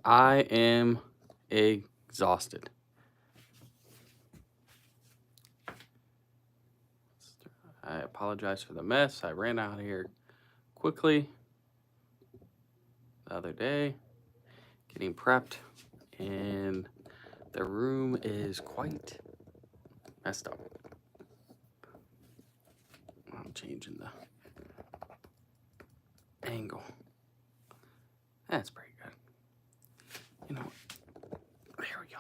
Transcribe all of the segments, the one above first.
I am exhausted. I apologize for the mess. I ran out of here quickly the other day, getting prepped, and the room is quite messed up. I'm changing the angle. That's pretty good. You know, there we go.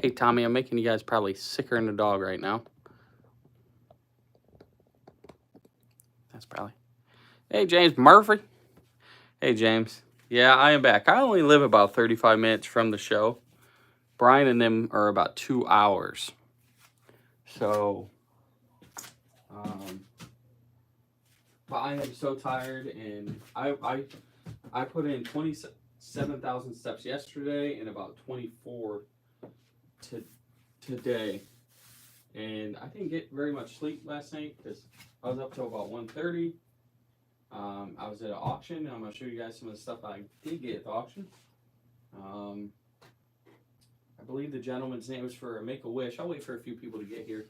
Hey, Tommy, I'm making you guys probably sicker than a dog right now. That's probably. Hey, James Murphy. Hey, James. Yeah, I am back. I only live about 35 minutes from the show. Brian and them are about 2 hours. So, but I am so tired, and I put in 27,000 steps yesterday and about 24 today. And I didn't get very much sleep last night because I was up till about 1:30. I was at an auction, and I'm going to show you guys some of the stuff I did get at the auction. I believe the gentleman's name was for a Make-A-Wish. I'll wait for a few people to get here.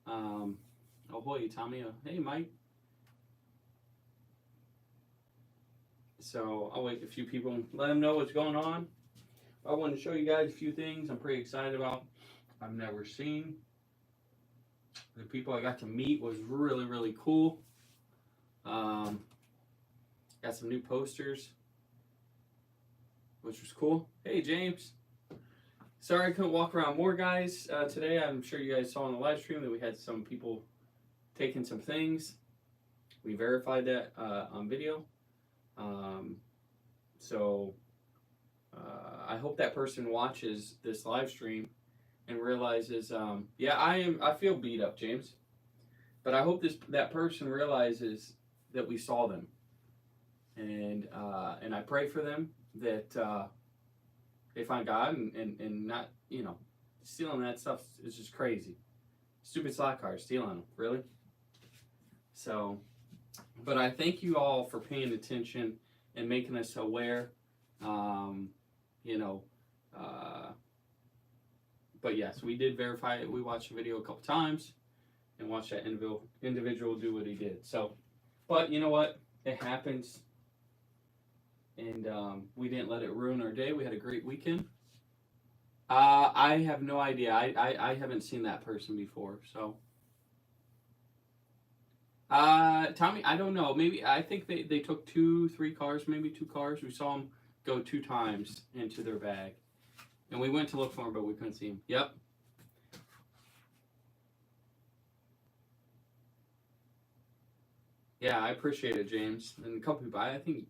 Ahoy, Tommy. Hey, Mike. So I'll wait a few people and let them know what's going on. I wanted to show you guys a few things I'm pretty excited about. I've never seen. The people I got to meet was really, really cool. Got some new posters, which was cool. Hey, James. Sorry I couldn't walk around more, guys, today. I'm sure you guys saw on the live stream that we had some people taking some things. We verified that on video. So I hope that person watches this live stream and realizes, yeah, I feel beat up, James, but I hope that person realizes that we saw them, and I pray for them that they find God and not, stealing that stuff is just crazy. Stupid slot cars, stealing them, really. So, but I thank you all for paying attention and making us aware. But yes, we did verify it. We watched the video a couple times and watched that individual do what he did. So, but you know what? It happens. And we didn't let it ruin our day. We had a great weekend. I have no idea. I haven't seen that person before. So, Tommy, I don't know. Maybe I think they took 2 cars, maybe 2 cars. We saw them go 2 times into their bag. And we went to look for him, but we couldn't see him. Yep. Yeah, I appreciate it, James. And a couple people, I think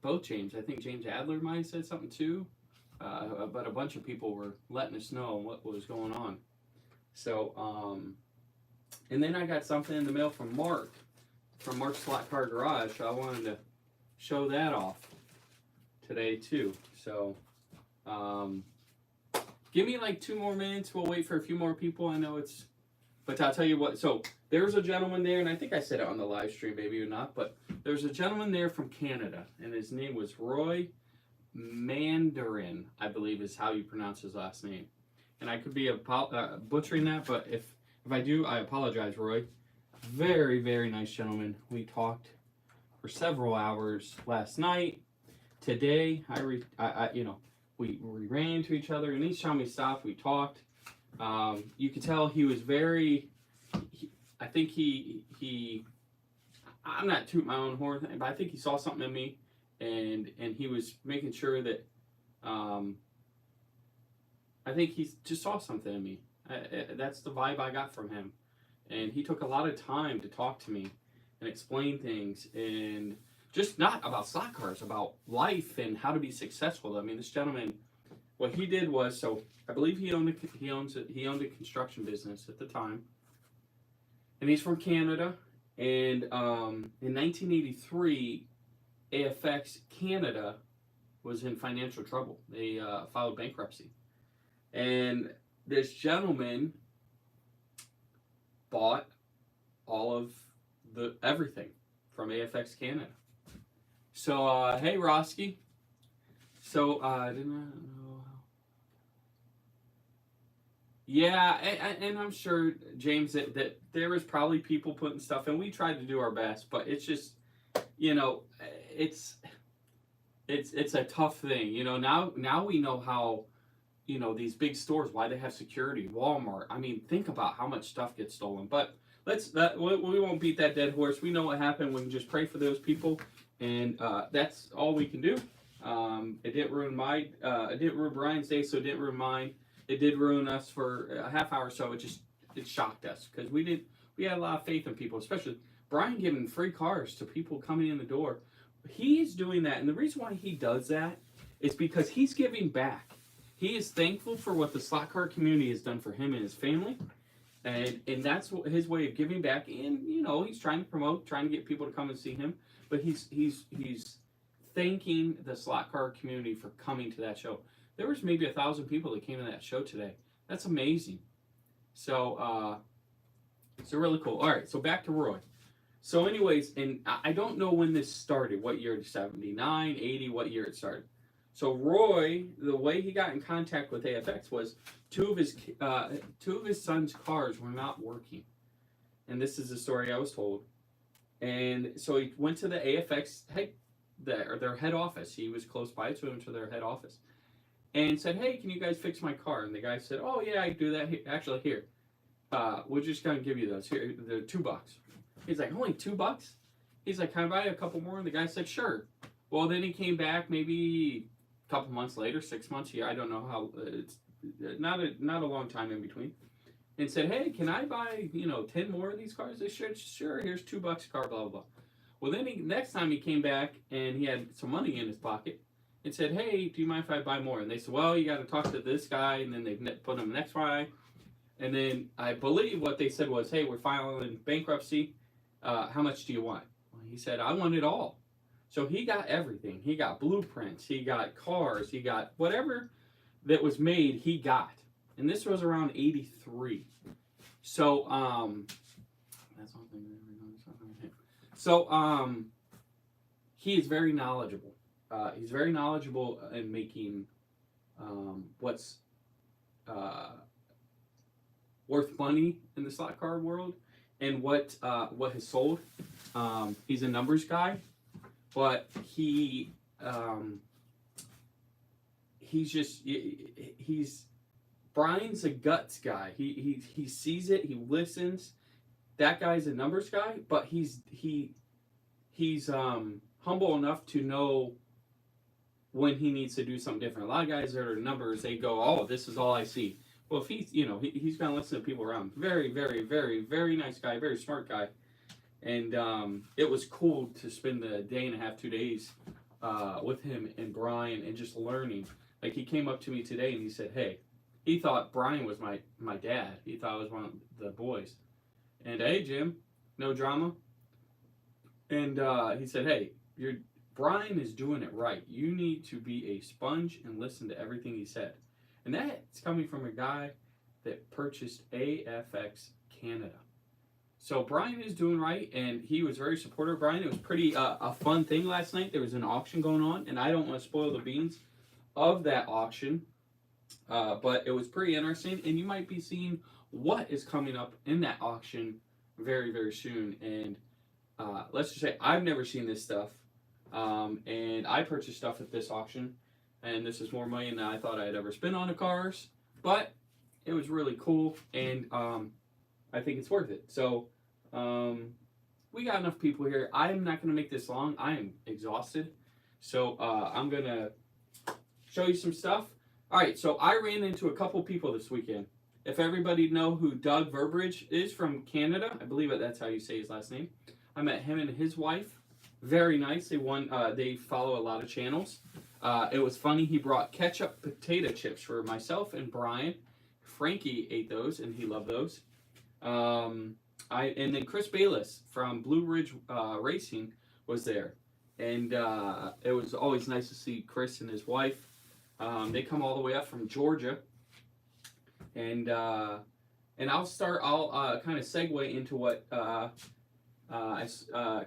both James. I think James Adler might have said something too. But a bunch of people were letting us know what was going on. So, and then I got something in the mail from Mark's Slot Car Garage. I wanted to show that off today too. So, give me like 2 more minutes. We'll wait for a few more people. I know it's, but I'll tell you what. So there's a gentleman there, and I think I said it on the live stream, maybe or not, but there's a gentleman there from Canada, and his name was Roy Mandarin, I believe is how you pronounce his last name. And I could be butchering that, but if I do, I apologize, Roy. Very, very nice gentleman. We talked for several hours last night. Today, we ran into each other, and each time we stopped, we talked. You could tell he was very. I think he. I'm not tooting my own horn, but I think he saw something in me, and he was making sure that. I think he just saw something in me. That's the vibe I got from him, and he took a lot of time to talk to me and explain things, and just not about slot cars, about life and how to be successful. I mean, this gentleman, what he did was, so I believe he owned a construction business at the time, and he's from Canada. And in 1983, AFX Canada was in financial trouble. They filed bankruptcy, and this gentleman bought all of the everything from AFX Canada. So hey Roski. So I didn't know. Yeah, and I'm sure James that there was probably people putting stuff in. We tried to do our best, but it's just, you know, it's it's a tough thing. You know, now we know how, you know, these big stores, why they have security. Walmart, I mean, think about how much stuff gets stolen. But we won't beat that dead horse. We know what happened. We can just pray for those people, and that's all we can do. It didn't ruin it didn't ruin Brian's day, so it didn't ruin mine. It did ruin us for a half hour, so it shocked us because we had a lot of faith in people, especially Brian giving free cars to people coming in the door. He's doing that, and the reason why he does that is because he's giving back. He is thankful for what the slot car community has done for him and his family, and that's his way of giving back. And you know, he's trying to promote, trying to get people to come and see him, but he's thanking the slot car community for coming to that show. There was maybe 1,000 people that came to that show today. That's amazing. So really cool. All right, so back to Roy. So anyways, and I don't know when this started, what year, 79, 80, what year it started. So Roy, the way he got in contact with AFX was two of his son's cars were not working. And this is the story I was told. And so he went to the AFX their head office. He was close by to him, to their head office. And said, hey, can you guys fix my car? And the guy said, oh yeah, I do that. Actually, here, we're just gonna give you those. Here, they're $2. He's like, only $2? He's like, can I buy a couple more? And the guy said, sure. Well, then he came back maybe a couple months later, 6 months. Yeah, I don't know how. It's not a long time in between. And said, hey, can I buy 10 more of these cars? They said, sure. Here's $2 a car. Blah blah blah. Well, then next time he came back and he had some money in his pocket and said, hey, do you mind if I buy more? And they said, well, you got to talk to this guy. And then they put him next guy. And then I believe what they said was, hey, we're filing bankruptcy. How much do you want? Well, he said, I want it all. So he got everything. He got blueprints. He got cars. He got whatever that was made, he got. And this was around 83. So, that's one thing. So, he is very knowledgeable. He's very knowledgeable in making what's worth money in the slot car world and what has sold. He's a numbers guy, but he's Brian's a guts guy. He sees it. He listens. That guy's a numbers guy, but he's humble enough to know when he needs to do something different. A lot of guys that are numbers, they go, "Oh, this is all I see." Well, if he's gonna listen to people around. Very, very, very, very nice guy. Very smart guy. And it was cool to spend the day and a half, 2 days with him and Brian and just learning. Like, he came up to me today and he said, hey, he thought Brian was my dad. He thought I was one of the boys. And, hey, Jim, no drama. And he said, hey, Brian is doing it right. You need to be a sponge and listen to everything he said. And that's coming from a guy that purchased AFX Canada. So Brian is doing right, and he was very supportive of Brian. It was pretty a fun thing last night. There was an auction going on, and I don't want to spoil the beans of that auction, but it was pretty interesting, and you might be seeing what is coming up in that auction very, very soon. And let's just say I've never seen this stuff, and I purchased stuff at this auction, and this is more money than I thought I'd ever spend on the cars, but it was really cool, and I think it's worth it. So, we got enough people here. I'm not going to make this long. I am exhausted. So, I'm going to show you some stuff. All right, so I ran into a couple people this weekend. If everybody know who Doug Verberidge is from Canada, I believe that's how you say his last name. I met him and his wife. Very nice. They follow a lot of channels. It was funny. He brought ketchup potato chips for myself and Brian. Frankie ate those, and he loved those. And then Chris Bayless from Blue Ridge Racing was there, and it was always nice to see Chris and his wife. They come all the way up from Georgia, and I'll kind of segue into what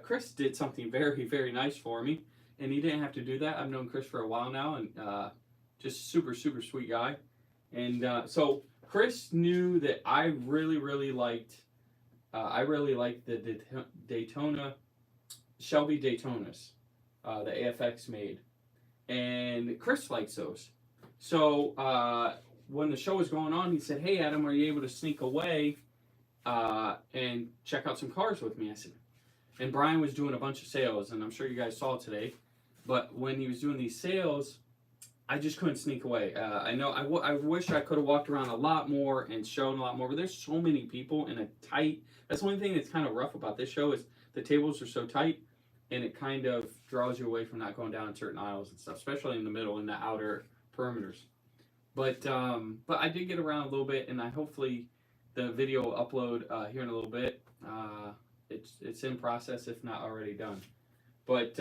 Chris did something very, very nice for me, and he didn't have to do that. I've known Chris for a while now, and just super, super sweet guy. And so Chris knew that I really, really liked. I really liked the Daytona, Shelby Daytonas, the AFX made, and Chris likes those. So when the show was going on, he said, "Hey Adam, are you able to sneak away and check out some cars with me?" I said, and Brian was doing a bunch of sales, and I'm sure you guys saw today. But when he was doing these sales, I just couldn't sneak away. I know I wish I could have walked around a lot more and shown a lot more, but there's so many people in a tight. That's the only thing that's kind of rough about this show is the tables are so tight, and it kind of draws you away from not going down certain aisles and stuff, especially in the middle and the outer perimeters. But I did get around a little bit, and I hopefully the video will upload here in a little bit. It's in process, if not already done. But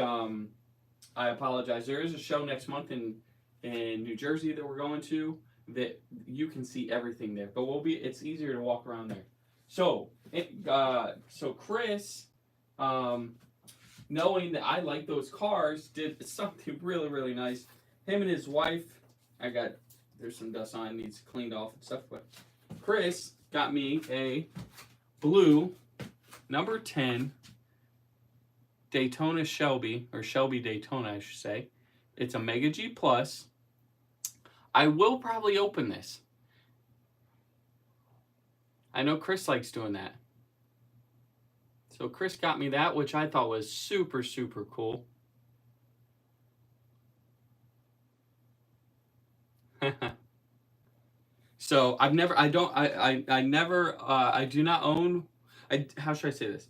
I apologize. There is a show next month in New Jersey that we're going to that you can see everything there. But it's easier to walk around there. So Chris, knowing that I like those cars, did something really, really nice. Him and his wife, there's some dust on it, needs cleaned off and stuff, but Chris got me a blue number 10 Daytona Shelby, or Shelby Daytona, I should say. It's a Mega G Plus. I will probably open this. I know Chris likes doing that. So Chris got me that, which I thought was super, super cool. So I do not own, how should I say this?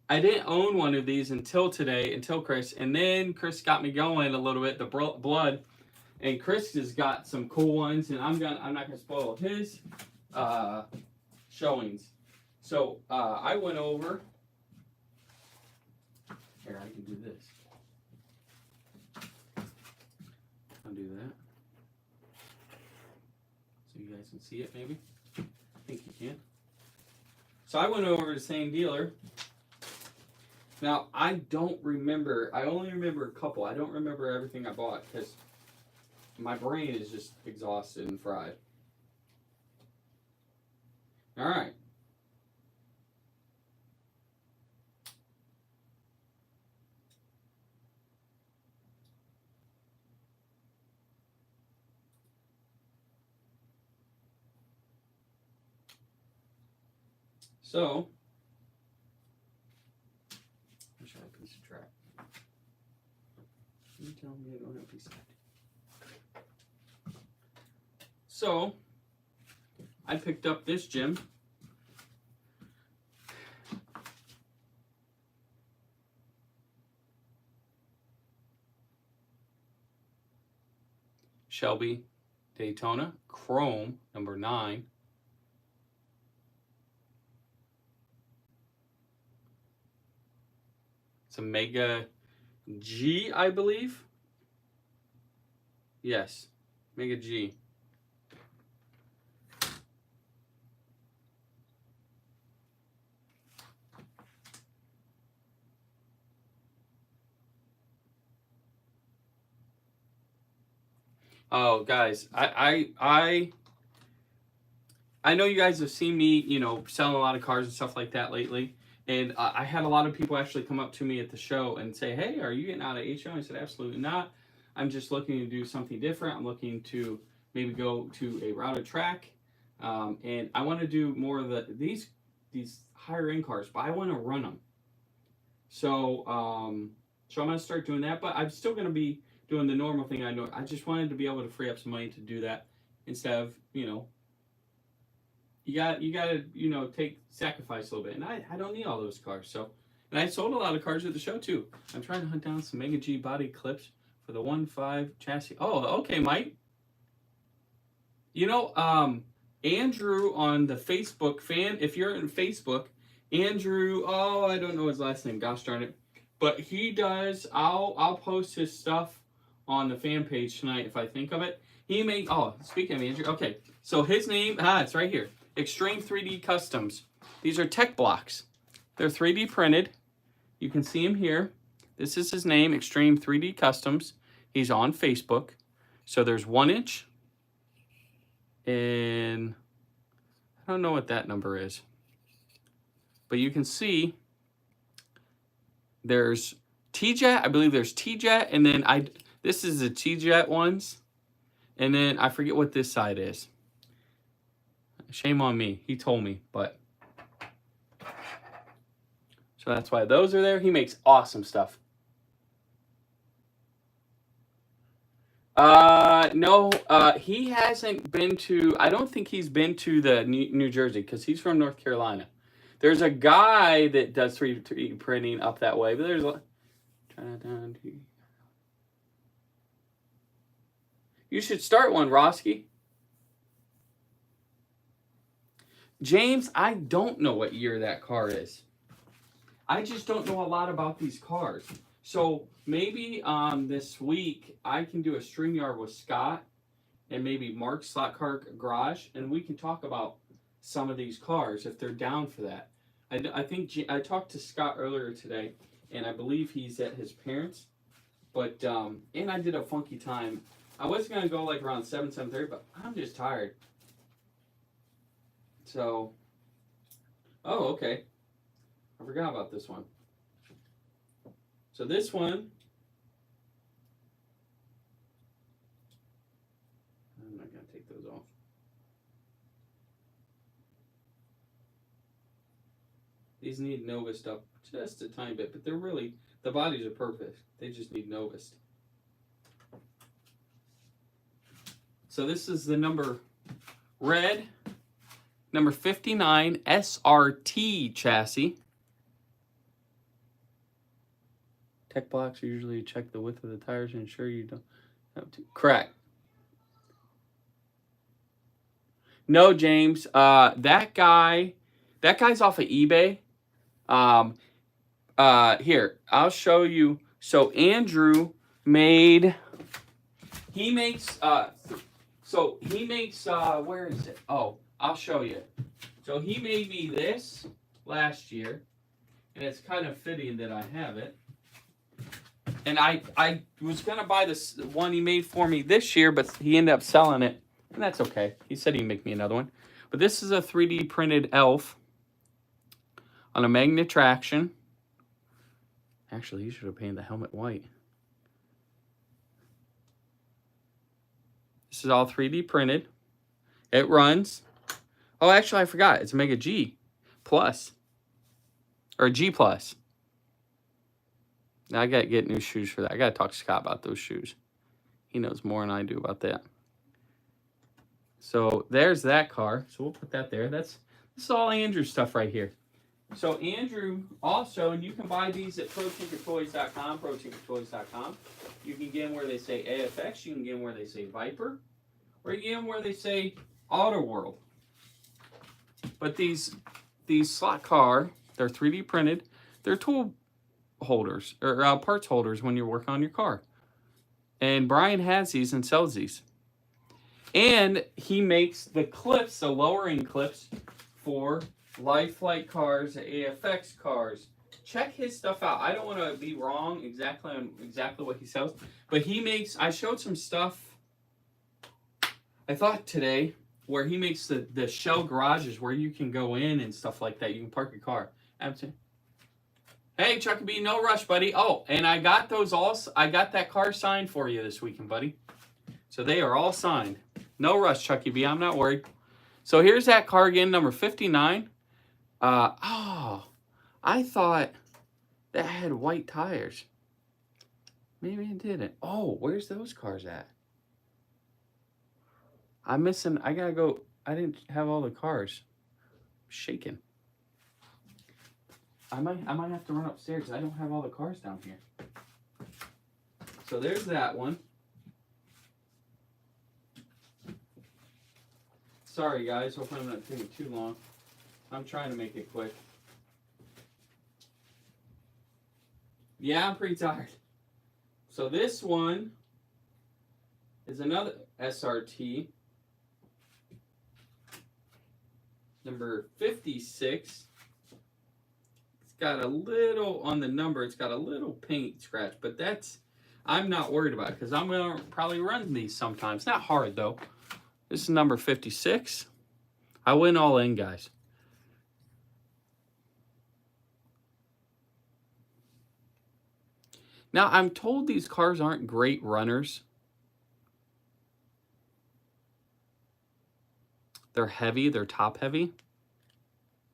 I didn't own one of these until today, until Chris, and then Chris got me going a little bit, the blood, and Chris has got some cool ones, and I'm not gonna spoil his showings. So I went over, here I can do this. I'll do that. So you guys can see it maybe? I think you can. So I went over to the same dealer. Now, I don't remember, I only remember a couple. I don't remember everything I bought because my brain is just exhausted and fried. All right. So, I should have a piece of track. You tell me I don't have a piece of track. So, I picked up this gym. Shelby Daytona Chrome number 9. It's a Mega G, I believe. Yes, Mega G. Oh, guys, I know you guys have seen me, selling a lot of cars and stuff like that lately. And I had a lot of people actually come up to me at the show and say, "Hey, are you getting out of HO?" I said, "Absolutely not. I'm just looking to do something different. I'm looking to maybe go to a routed track. And I want to do more of these higher end cars, but I want to run them. So I'm going to start doing that, but I'm still going to be doing the normal thing I know. I just wanted to be able to free up some money to do that instead of, you got to, sacrifice a little bit. And I don't need all those cars. So, and I sold a lot of cars at the show too. I'm trying to hunt down some Mega G body clips for the 1.5 chassis. Oh, okay, Mike. Andrew on the Facebook fan, if you're in Facebook, Andrew, I don't know his last name, gosh darn it. But he does, I'll post his stuff on the fan page tonight if I think of it. Speaking of Andrew, okay. So his name, it's right here. Extreme 3D Customs. These are tech blocks. They're 3D printed. You can see him here. This is his name, Extreme 3D Customs. He's on Facebook. So there's 1 inch. And I don't know what that number is. But you can see there's T-Jet. I believe there's T-Jet. And then this is the T-Jet ones. And then I forget what this side is. Shame on me. He told me, but. So that's why those are there. He makes awesome stuff. No, he hasn't been to, I don't think he's been to the New Jersey because he's from North Carolina. There's a guy that does 3D printing up that way, but there's a, you should start one, Roski. James, I don't know what year that car is. I just don't know a lot about these cars. So maybe this week I can do a StreamYard with Scott and maybe Mark's Slot Car Garage, and we can talk about some of these cars if they're down for that. I think I talked to Scott earlier today, and I believe he's at his parents'. But and I did a funky time. I was gonna go like around 7:30, but I'm just tired. So, oh, okay. I forgot about this one. So this one, I'm not going to take those off. These need novused up just a tiny bit, but they're really, the bodies are perfect. They just need novused. So this is the number red, number 59 SRT chassis. Tech blocks are usually check the width of the tires and ensure you don't have to. Correct. No, James. That guy's off of eBay. Here, I'll show you. So Andrew made. He makes. Where is it? Oh, I'll show you. So he made me this last year, and it's kind of fitting that I have it. And I was going to buy this one he made for me this year, but he ended up selling it. And that's okay. He said he'd make me another one. But this is a 3D printed elf on a magnet traction. Actually, he should have painted the helmet white. This is all 3D printed. It runs. Oh, actually, I forgot. It's a Mega G Plus. Or G Plus. Now I got to get new shoes for that. I got to talk to Scott about those shoes. He knows more than I do about that. So there's that car. So we'll put that there. This is all Andrew's stuff right here. So Andrew also, and you can buy these at ProTinkerToys.com, ProTinkerToys.com. You can get them where they say AFX. You can get them where they say Viper. Or you can get them where they say Auto World. But these slot car, they're 3D printed. They're tool holders or parts holders when you're working on your car. And Brian has these and sells these. And he makes the clips, the lowering clips for Life Flight cars, AFX cars. Check his stuff out. I don't want to be wrong exactly on what he sells, but he makes. I showed some stuff. I thought today where he makes the shell garages where you can go in and stuff like that. You can park your car. Hey, Chucky B, no rush, buddy. Oh, and I got those all. I got that car signed for you this weekend, buddy. So they are all signed. No rush, Chucky B. I'm not worried. So here's that car again, number 59. I thought that had white tires. Maybe it didn't. Oh, where's those cars at? I'm missing. I gotta go. I didn't have all the cars. I'm shaking. I might have to run upstairs. I don't have all the cars down here. So there's that one. Sorry guys, hopefully I'm not taking too long. I'm trying to make it quick. Yeah, I'm pretty tired. So this one is another SRT. Number 56. got a little, on the number, it's got a little paint scratch, but that's, I'm not worried about it because I'm going to probably run these sometimes. Not hard, though. This is number 56. I went all in, guys. Now, I'm told these cars aren't great runners. They're heavy. They're top heavy.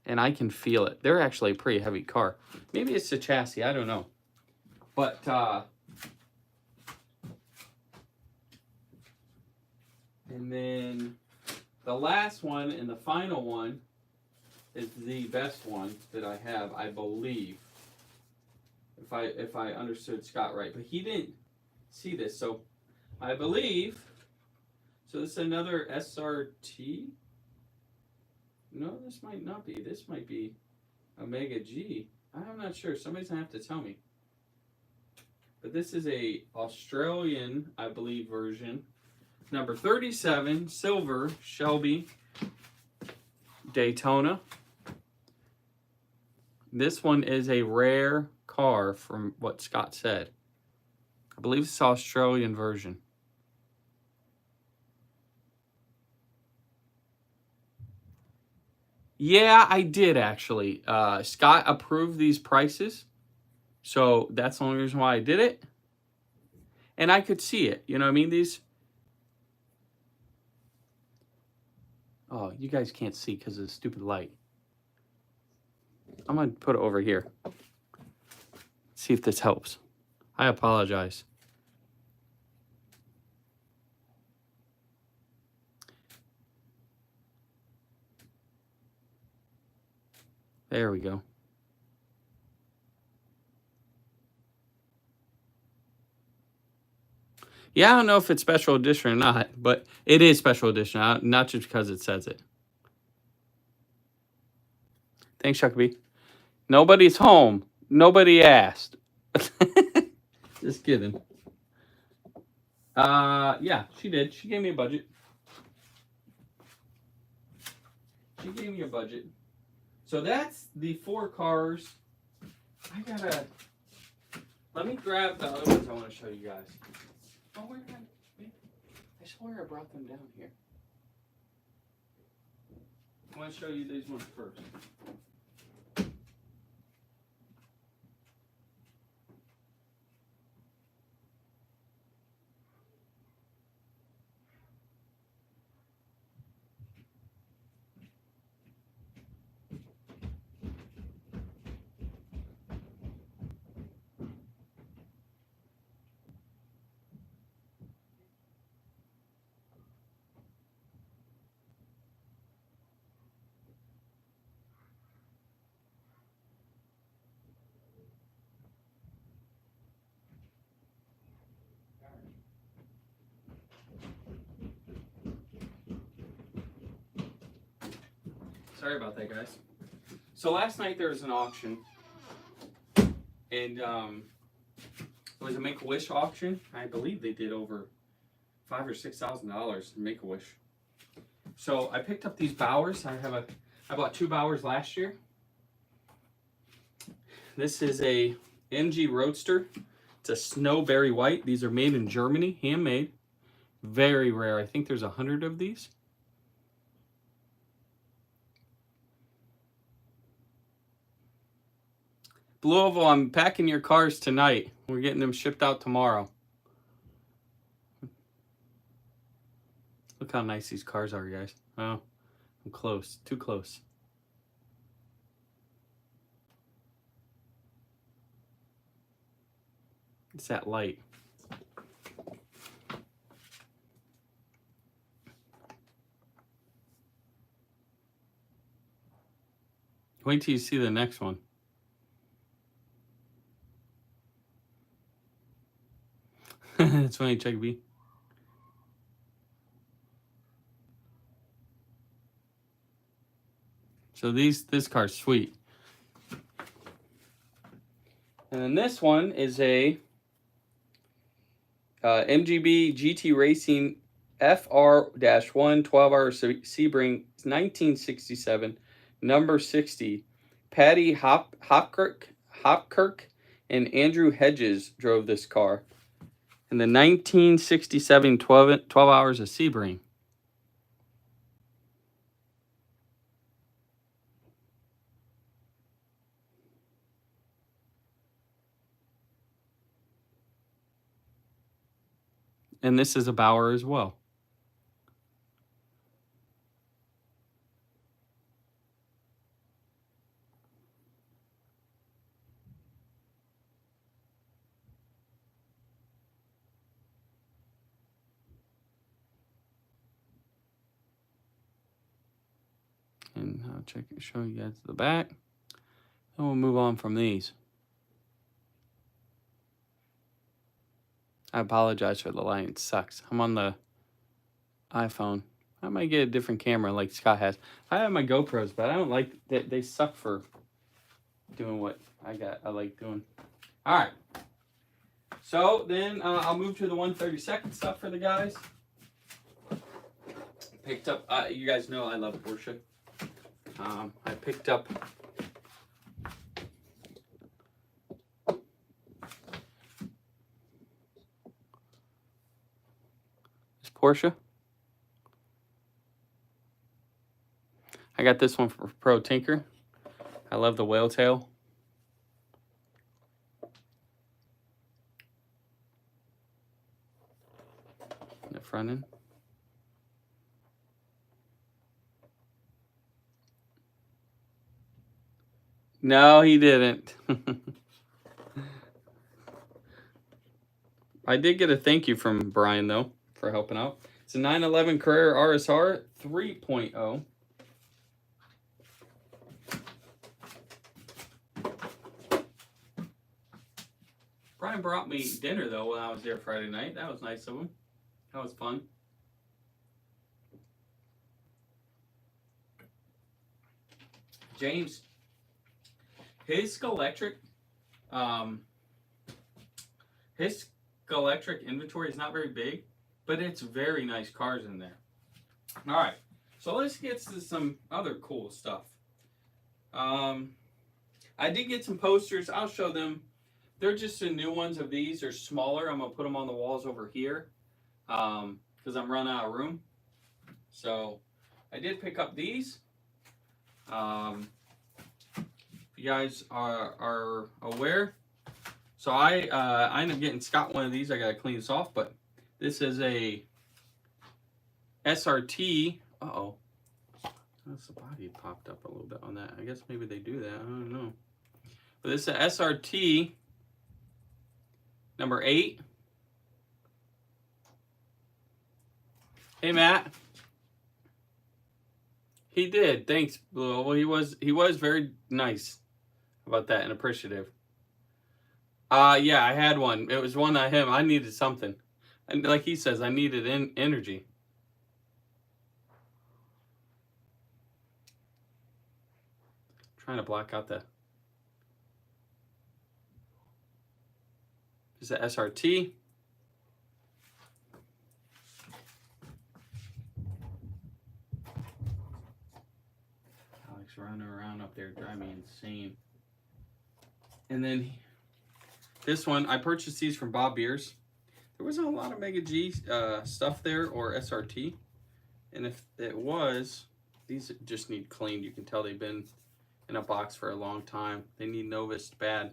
And I can feel it. They're actually a pretty heavy car. Maybe it's the chassis. I don't know. But, and then the last one and the final one is the best one that I have, I believe. If I understood Scott right. But he didn't see this. So I believe, so this is another SRT. No, this might not be. This might be Omega G. I'm not sure. Somebody's going to have to tell me. But this is a Australian, I believe, version. Number 37, silver, Shelby Daytona. This one is a rare car from what Scott said. I believe it's the Australian version. Yeah, I did actually. Scott approved these prices. So that's the only reason why I did it. And I could see it. You know what I mean? These. Oh, you guys can't see because of the stupid light. I'm going to put it over here. See if this helps. I apologize. There we go. Yeah, I don't know if it's special edition or not, but it is special edition, not just because it says it. Thanks, Chuckabee. Nobody's home. Nobody asked. Just kidding. Yeah, she did. She gave me a budget. She gave me a budget. So that's the 4 cars. Let me grab the other ones I want to show you guys. Oh, where did I swear I brought them down here. I want to show you these ones first. Sorry about that, guys. So last night there was an auction, and it was a Make-A-Wish auction. I believe they did over $5,000 or $6,000 in Make-A-Wish. So I picked up these Bowers. I bought 2 Bowers last year. This is a MG Roadster. It's a Snowberry White. These are made in Germany, handmade. Very rare. I think there's 100 of these. Blue Oval, I'm packing your cars tonight. We're getting them shipped out tomorrow. Look how nice these cars are, guys. Oh, I'm close. Too close. It's that light. Wait till you see the next one. It's funny, Chuck B. So this car's sweet. And then this one is a MGB GT Racing FR-1 12-hour Sebring 1967, number 60, Patty Hopkirk, and Andrew Hedges drove this car in the 1967 12 Hours of Sebring. And this is a Bauer as well. And I'll show you guys the back. And we'll move on from these. I apologize for the light. It sucks. I'm on the iPhone. I might get a different camera like Scott has. I have my GoPros, but I don't like that. They suck for doing what I like doing. All right. So then I'll move to the 132nd stuff for the guys. Picked up, you guys know I love Porsche. I picked up this Porsche. I got this one for Pro Tinker. I love the whale tail. The front end. No, he didn't. I did get a thank you from Brian, though, for helping out. It's a 911 Carrera RSR 3.0. Brian brought me dinner, though, when I was there Friday night. That was nice of him. That was fun. James, his Scalextric inventory is not very big, but it's very nice cars in there. All right, so let's get to some other cool stuff. I did get some posters. I'll show them. They're just the new ones of these. They're smaller. I'm going to put them on the walls over here because I'm running out of room. So I did pick up these. If you guys are aware. So I ended up getting Scott one of these. I got to clean this off. But this is a SRT. Uh-oh. That's the body popped up a little bit on that. I guess maybe they do that. I don't know. But this is a SRT number 8. Hey, Matt. He did. Thanks, Blue. Well, he was very nice about that and appreciative. Yeah, I had one. It was one I him. I needed something. And like he says, I needed energy. Trying to block out the. Is the SRT. Alex running around up there driving me insane. And then this one, I purchased these from Bob Beers. There wasn't a lot of Mega G stuff there or SRT. And if it was, these just need cleaned. You can tell they've been in a box for a long time. They need noviced bad.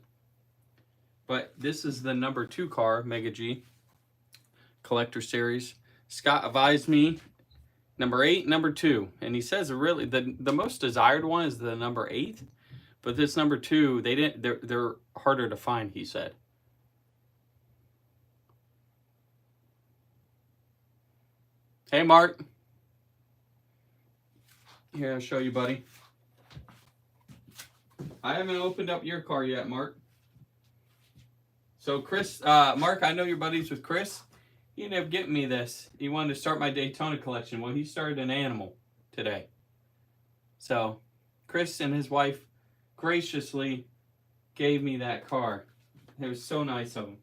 But this is the number 2 car, Mega G Collector Series. Scott advised me number 8, number 2, and he says really the most desired one is the number 8, but this number 2 they're harder to find. He said. Hey, Mark. Here, I'll show you, buddy. I haven't opened up your car yet, Mark. So Chris, Mark, I know you're buddies with Chris. He ended up getting me this. He wanted to start my Daytona collection. Well, he started an animal today. So Chris and his wife graciously gave me that car. It was so nice of him.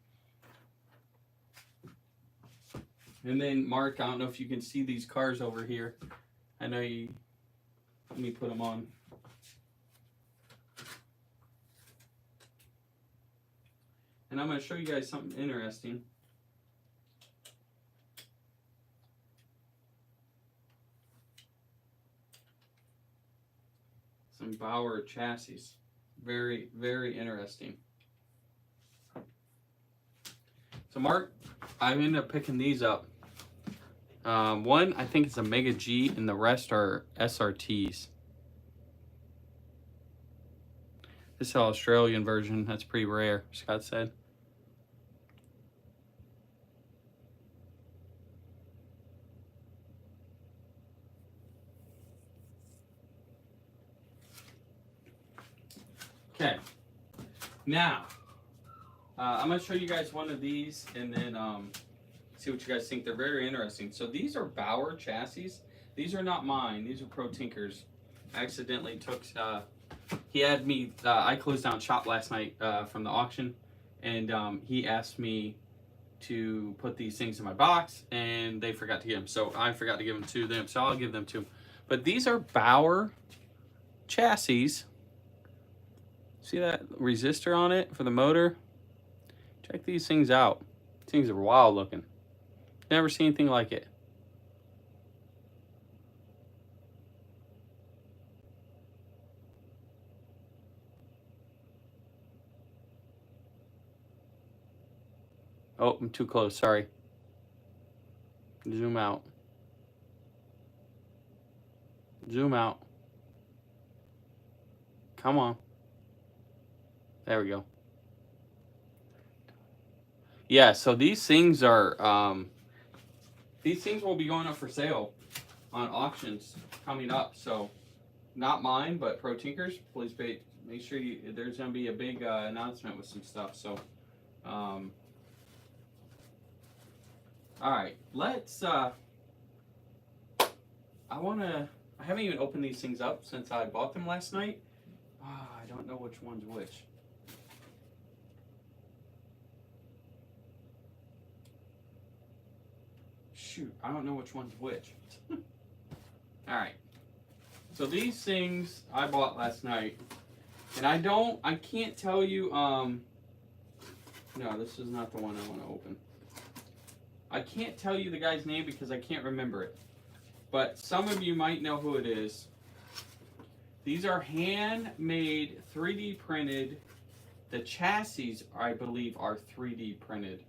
And then Mark, I don't know if you can see these cars over here. I know you. Let me put them on. and I'm going to show you guys something interesting. Some Bauer chassis. Very, very interesting. So Mark, I ended up picking these up. One, I think it's a Mega G, and the rest are SRTs. This is the Australian version. That's pretty rare, Scott said. Okay. Now, I'm going to show you guys one of these, and then see what you guys think. They're very interesting. So these are Bauer chassis. These are not mine. These are Pro Tinkers. I accidentally took... he had me... I closed down shop last night from the auction, and he asked me to put these things in my box, and they forgot to get them. So I forgot to give them to them, so I'll give them to them. But these are Bauer chassis. See that resistor on it for the motor? Check these things out. These things are wild looking. Never seen anything like it. Oh, I'm too close, sorry. Zoom out. Zoom out. Come on. There we go. Yeah, so these things are, these things will be going up for sale on auctions coming up. So, not mine, but Pro Tinkers. Please make sure there's going to be a big announcement with some stuff. So, all right, let's, I haven't even opened these things up since I bought them last night. I don't know which one's which. Shoot, I don't know which one's which. Alright. So these things I bought last night. And I can't tell you, no, this is not the one I want to open. I can't tell you the guy's name because I can't remember it. But some of you might know who it is. These are handmade, 3D printed. The chassis, I believe, are 3D printed.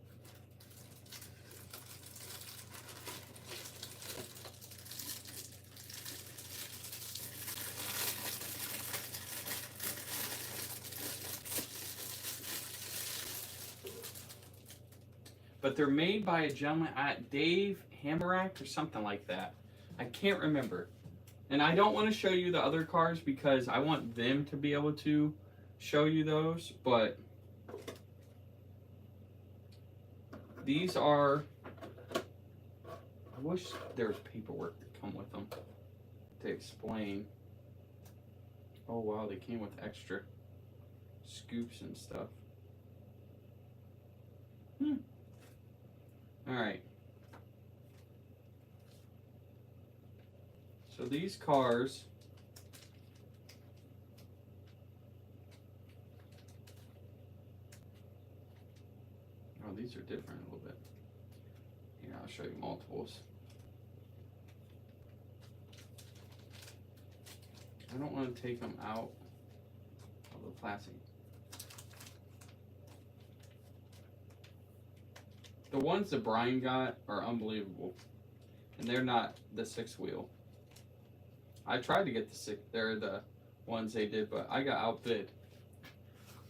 But they're made by a gentleman, Dave Hamarack or something like that. I can't remember. And I don't want to show you the other cars because I want them to be able to show you those. But these are... I wish there was paperwork to come with them to explain. Oh wow, they came with extra scoops and stuff. Alright. So these cars oh, these are different a little bit. Here, I'll show you multiples. I don't want to take them out of the plastic. The ones that Brian got are unbelievable. And they're not the 6-wheel. I tried to get they're the ones they did, but I got outbid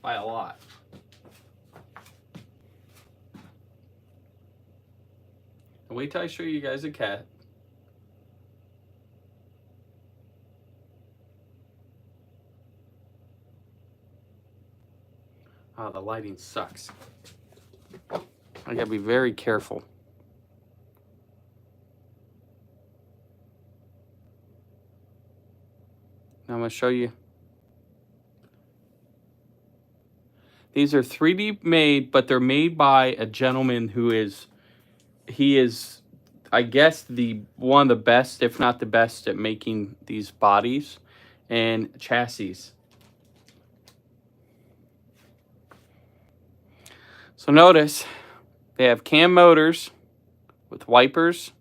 by a lot. And wait till I show you guys a cat. Oh, the lighting sucks. I gotta be very careful. Now I'm gonna show you. These are 3D made, but they're made by a gentleman who is, I guess, one of the best, if not the best, at making these bodies and chassis. So notice they have cam motors with wipers.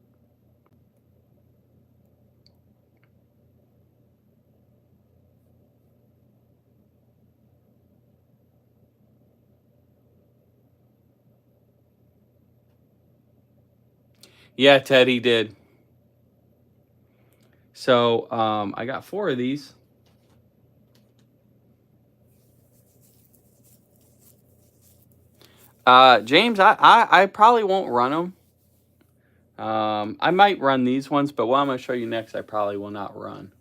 Yeah, Teddy did. So I got 4 of these. James, I probably won't run them. I might run these ones, but what I'm going to show you next, I probably will not run.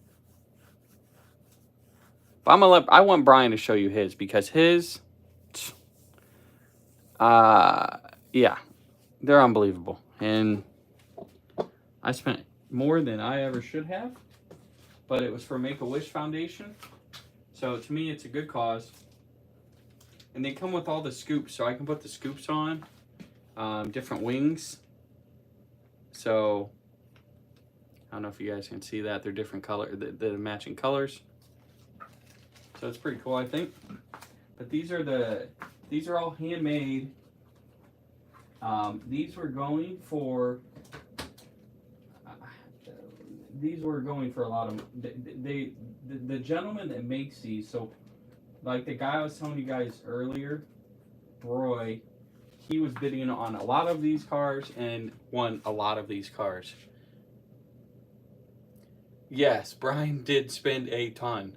But I want Brian to show you his, because his, yeah, they're unbelievable. And I spent more than I ever should have, but it was for Make-A-Wish Foundation. So to me, it's a good cause. And they come with all the scoops, so I can put the scoops on, different wings. So I don't know if you guys can see that. They're different color, the matching colors. So it's pretty cool, I think. But these are all handmade. These were going for a lot of the gentleman that makes these. So like the guy I was telling you guys earlier, Roy, he was bidding on a lot of these cars and won a lot of these cars. Yes, Brian did spend a ton.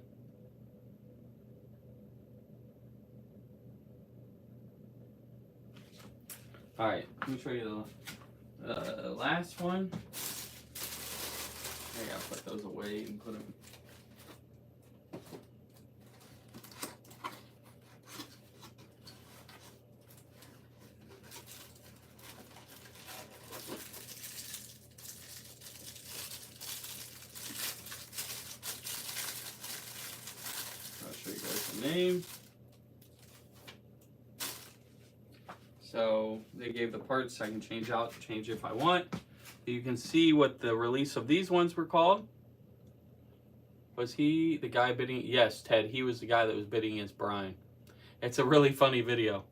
All right, let me show you the last one. I gotta put those away and put them. I'll show you guys the name. So they gave the parts. I can change if I want. You can see what the release of these ones were called. Was he the guy bidding? Yes, Ted. He was the guy that was bidding against Brian. It's a really funny video,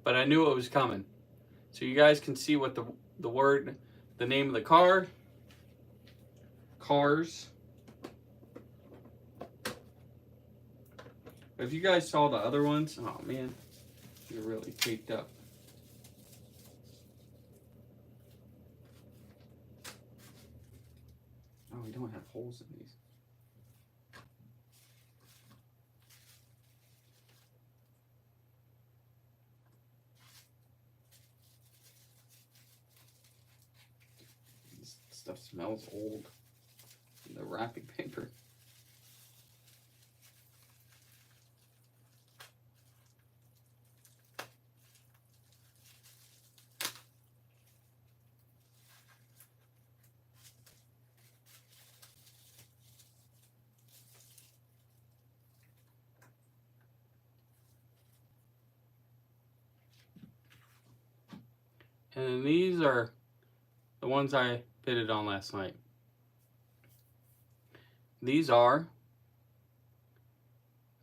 but I knew it was coming. So you guys can see what the name of the cars. If you guys saw the other ones, oh man, you're really taped up. Oh, we don't have holes in these. This stuff smells old. The wrapping paper. And these are the ones I bidded on last night. These are,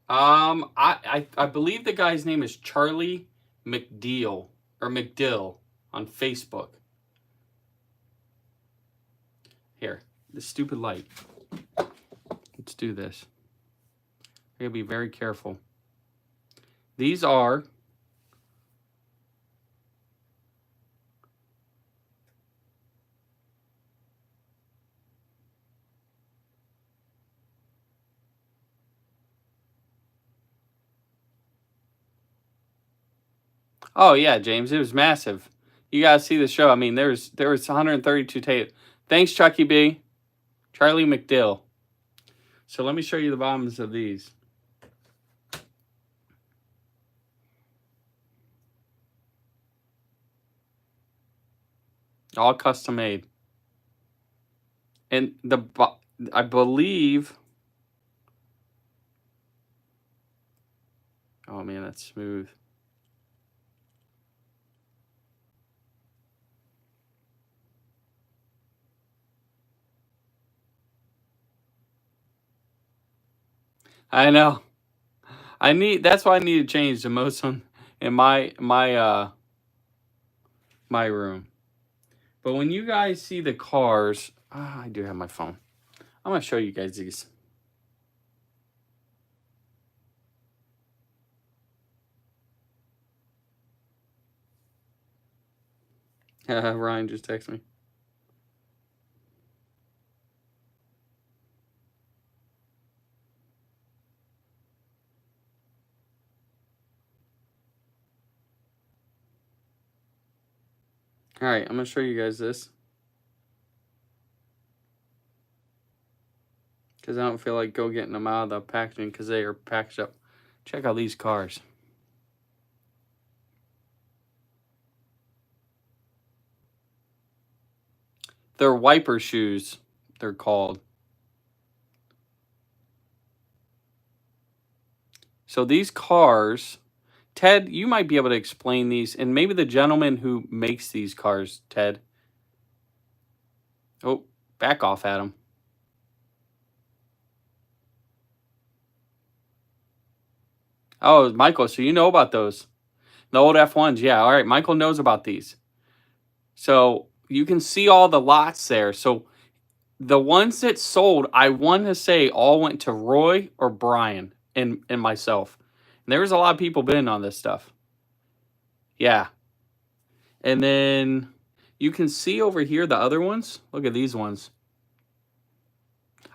I believe the guy's name is Charlie McDill on Facebook. Here, this stupid light. Let's do this. I gotta be very careful. These are oh yeah, James, it was massive. You guys see the show. I mean, there was 132 tape. Thanks, Chucky B. Charlie McDill. So let me show you the bottoms of these. All custom made. And I believe. Oh man, that's smooth. I know. That's why I need to change the most on in my my room. But when you guys see the cars, I do have my phone. I'm going to show you guys these. Ryan just texted me. All right, I'm going to show you guys this. Because I don't feel like go getting them out of the packaging because they are packaged up. Check out these cars. They're wiper shoes, they're called. So these cars, Ted, you might be able to explain these, and maybe the gentleman who makes these cars, Ted. Oh, back off, Adam. Oh, Michael, so you know about those. The old F1s, yeah. All right, Michael knows about these. So you can see all the lots there. So the ones that sold, I want to say all went to Roy or Brian and myself. And there was a lot of people bidding on this stuff. Yeah. And then you can see over here the other ones. Look at these ones.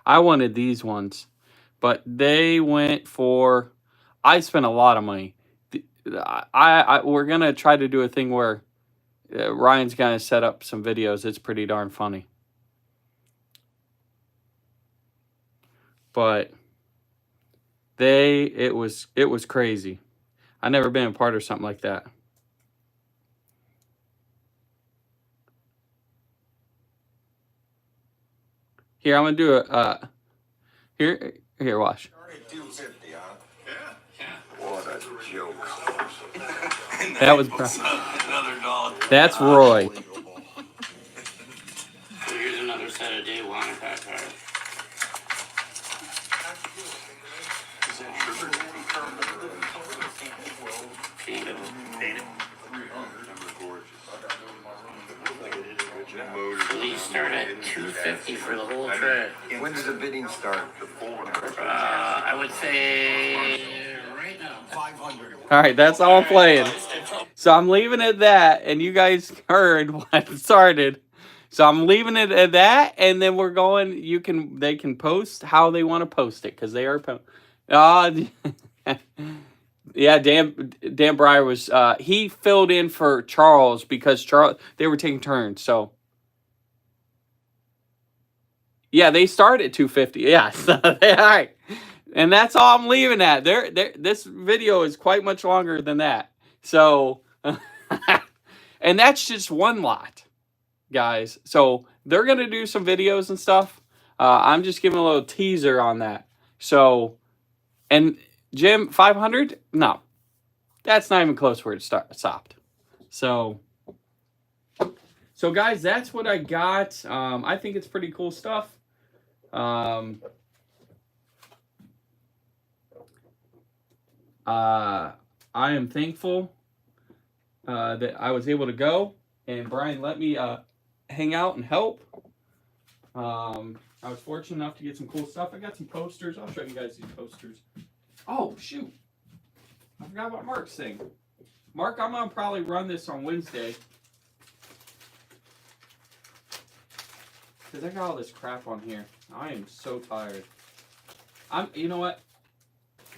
I wanted these ones, but they went for, I spent a lot of money. We're going to try to do a thing where Ryan's going to set up some videos. It's pretty darn funny. But it was crazy. I never been a part of something like that. Here, I'm gonna do a here, watch. 250, huh? Yeah. What a joke. That was another dollar. That's Roy. So here's another set of day one pack cars. So these start at $250 for the whole trip. When does the bidding start? I would say right now. 500. All right, that's all I'm playing. So I'm leaving it at that, and you guys heard when it started. So I'm leaving it at that, and then we're going. They can post how they want to post it because they are. Yeah, Dan Breyer was. He filled in for Charles because they were taking turns. So yeah, they started at 250. Yeah, so, all right, and that's all I'm leaving at. This video is quite much longer than that. So, and that's just one lot, guys. So they're gonna do some videos and stuff. I'm just giving a little teaser on that. So, and Jim, 500? No, that's not even close where it stopped. So guys, that's what I got. I think it's pretty cool stuff. I am thankful that I was able to go, and Brian let me hang out and help. I was fortunate enough to get some cool stuff. I got some posters. I'll show you guys these posters. Oh, shoot. I forgot about Mark's thing. Mark, I'm going to probably run this on Wednesday. Because I got all this crap on here. I am so tired. You know what?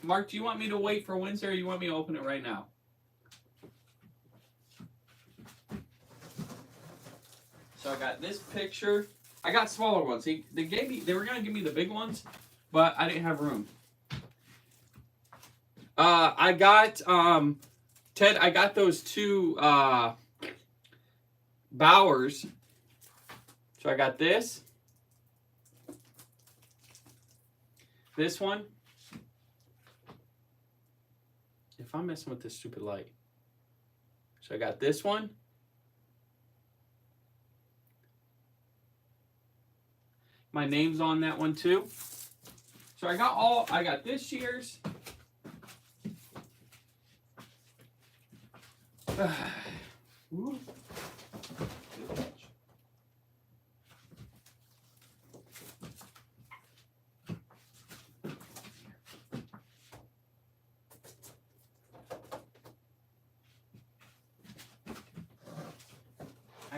Mark, do you want me to wait for Wednesday, or do you want me to open it right now? So I got this picture. I got smaller ones. They were going to give me the big ones, but I didn't have room. I got, Ted, I got those two Bowers. So I got this one. If I'm messing with this stupid light. So I got this one. My name's on that one too. So I got this year's.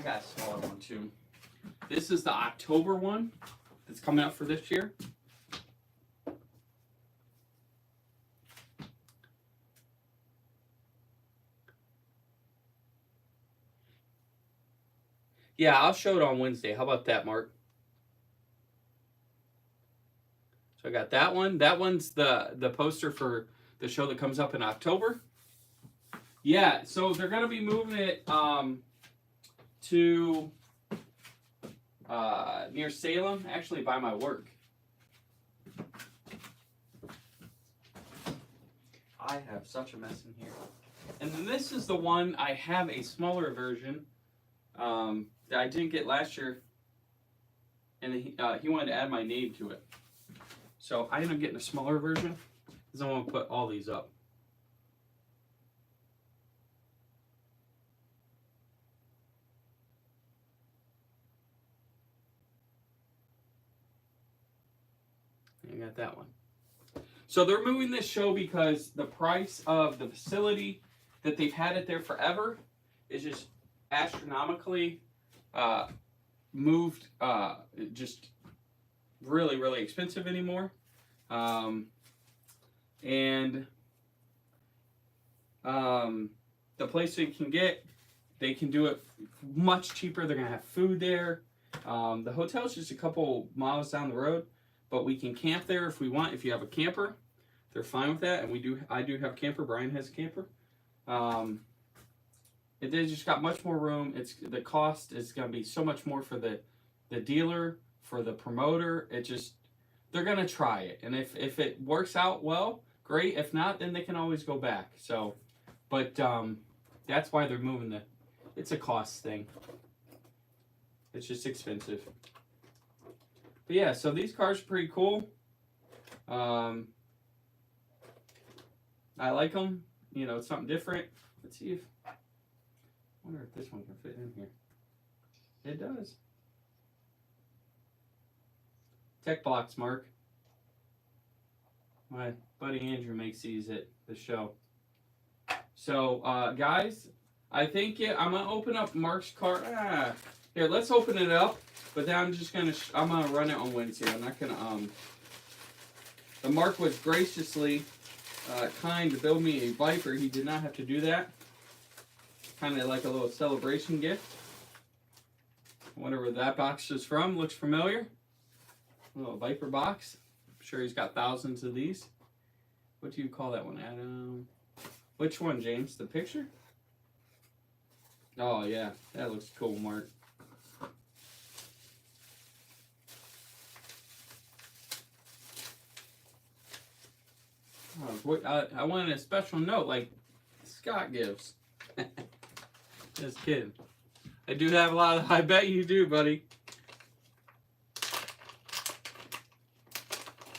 got a smaller one too. This is the October one that's coming up for this year. Yeah, I'll show it on Wednesday. How about that, Mark? So I got that one. That one's the poster for the show that comes up in October. Yeah, so they're gonna be moving it to near Salem, actually by my work. I have such a mess in here. And then this is the one, I have a smaller version that I didn't get last year, and he wanted to add my name to it. So I ended up getting a smaller version because I want to put all these up. I got that one. So they're moving this show because the price of the facility that they've had it there forever is just astronomically moved, just really, really expensive anymore. The place they can get, they can do it much cheaper. They're going to have food there. The hotel's just a couple miles down the road, but we can camp there if we want. If you have a camper, they're fine with that. And I do have a camper. Brian has a camper. They just got much more room. The cost is going to be so much more for the dealer, for the promoter. They're going to try it. And if it works out well, great. If not, then they can always go back. So, but that's why they're moving it's a cost thing. It's just expensive. But yeah, so these cars are pretty cool. I like them. You know, it's something different. Let's see I wonder if this one can fit in here. It does. Tech Box, Mark. My buddy Andrew makes these at the show. So, guys, I think I'm gonna open up Mark's car. Here, let's open it up. But then I'm gonna run it on Wednesday. I'm not gonna The Mark was graciously kind to build me a Viper. He did not have to do that. Kind of like a little celebration gift. I wonder where that box is from. Looks familiar. A little Viper box. I'm sure he's got thousands of these. What do you call that one, Adam? Which one, James? The picture? Oh, yeah. That looks cool, Mark. Oh, I wanted a special note like Scott gives. Just kidding. I do have a lot of, I bet you do, buddy.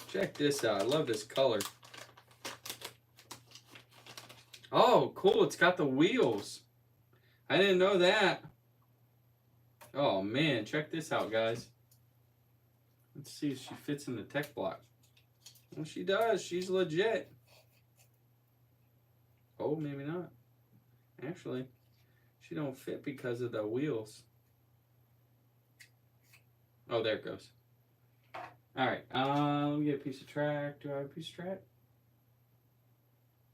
Check this out. I love this color. Oh, cool. It's got the wheels. I didn't know that. Oh, man. Check this out, guys. Let's see if she fits in the tech block. Well, she does. She's legit. Oh, maybe not. Actually, she don't fit because of the wheels. Oh, there it goes. All right. Let me get a piece of track. Do I have a piece of track?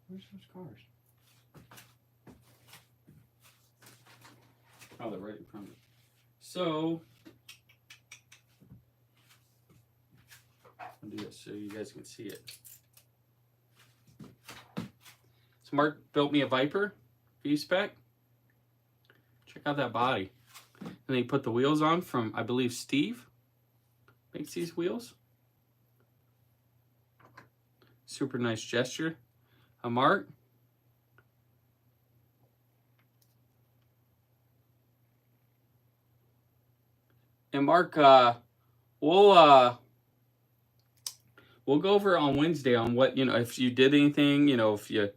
Where's those cars? Oh, they're right in front of me. So, I'll do this so you guys can see it. So Mark built me a Viper V-Spec. Check out that body. And then he put the wheels on from, I believe, Steve makes these wheels. Super nice gesture. Mark. And Mark, we'll go over on Wednesday on what, if you did anything, if you,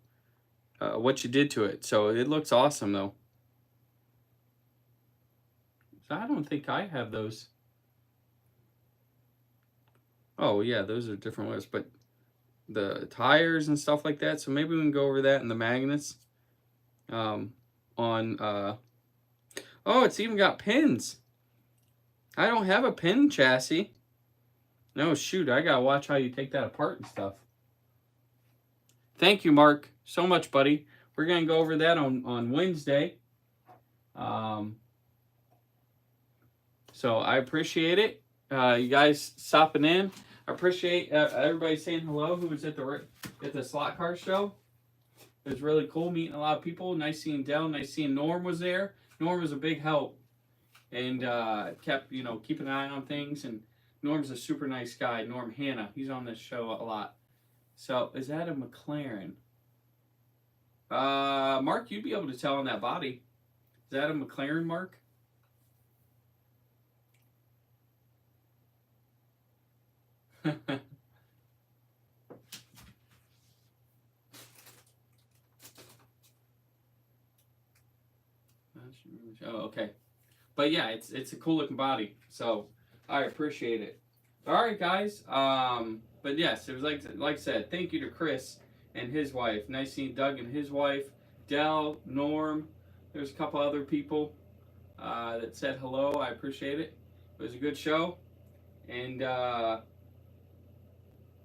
what you did to it. So it looks awesome though. So I don't think I have those. Oh yeah, those are different ones, but the tires and stuff like that. So maybe we can go over that and the magnets on Oh, it's even got pins. I don't have a pin chassis. No, shoot, I gotta watch how you take that apart and stuff. Thank you, Mark, so much, buddy. We're gonna go over that on Wednesday. So I appreciate it. You guys stopping in. I appreciate everybody saying hello who was at the slot car show. It was really cool meeting a lot of people. Nice seeing Dell. Nice seeing Norm was there. Norm was a big help and kept keeping an eye on things. And Norm's a super nice guy. Norm Hanna. He's on this show a lot. So is that a McLaren? Mark, you'd be able to tell on that body. Is that a McLaren, Mark? Oh, okay. But yeah, it's a cool looking body. So I appreciate it. All right, guys. But yes, it was like I said. Thank you to Chris and his wife. Nice seeing Doug and his wife, Dell, Norm. There's a couple other people that said hello. I appreciate it. It was a good show, and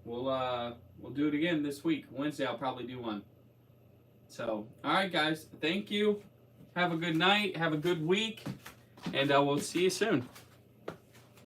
we'll do it again this week. Wednesday, I'll probably do one. So, all right, guys. Thank you. Have a good night. Have a good week, and we'll see you soon.